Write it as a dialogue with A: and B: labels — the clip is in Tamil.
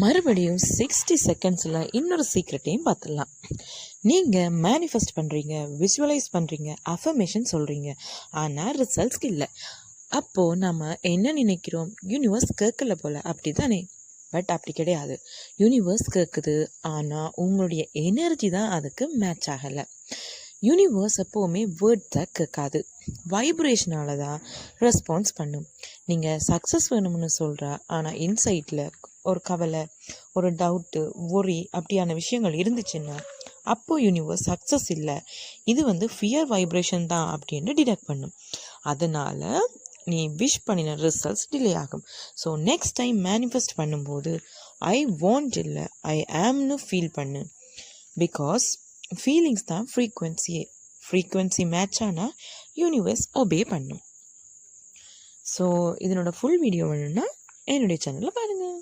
A: மறுபடியும் 60 செகண்ட்ஸில் இன்னொரு சீக்ரெட்டையும் பார்த்துடலாம். நீங்கள் மேனிஃபெஸ்ட் பண்ணுறீங்க, விஷுவலைஸ் பண்ணுறீங்க, அஃபர்மேஷன் சொல்கிறீங்க, ஆனால் ரிசல்ட்ஸ்க்கு இல்லை. அப்போது நம்ம என்ன நினைக்கிறோம்? யூனிவர்ஸ் கேட்கல போல், அப்படி தானே? பட் அப்படி கிடையாது. யூனிவர்ஸ் கேட்குது, ஆனால் உங்களுடைய எனர்ஜி தான் அதுக்கு மேட்ச் ஆகலை. யூனிவர்ஸ் எப்போவுமே வேர்ட்ஸை கேட்காது, வைப்ரேஷனால தான் ரெஸ்பான்ஸ் பண்ணும். நீங்கள் சக்ஸஸ் வேணும்னு சொல்கிறா, ஆனால் இன்சைட்டில் ஒரு கவலை, ஒரு டவுட்டு, ஒரி அப்படியான விஷயங்கள் இருந்துச்சுன்னா அப்போது யூனிவர்ஸ் சக்ஸஸ் இல்லை, இது ஃபியர் வைப்ரேஷன் தான் அப்படின்னு டிடெக்ட் பண்ணும். அதனால் நீ விஷ் பண்ணின ரிசல்ட்ஸ் டிலே ஆகும். ஸோ நெக்ஸ்ட் டைம் மேனிஃபெஸ்ட் பண்ணும்போது ஐ வாண்ட் இல்லை, ஐ ஆம்னு ஃபீல் பண்ணு. பிகாஸ் ஃபீலிங்ஸ் தான் ஃப்ரீக்வன்சி மேட்ச் ஆனால் யூனிவர்ஸ் ஒபே பண்ணும். ஸோ இதனோட ஃபுல் வீடியோ வேணும்னா என்னுடைய சேனலில் பாருங்கள்.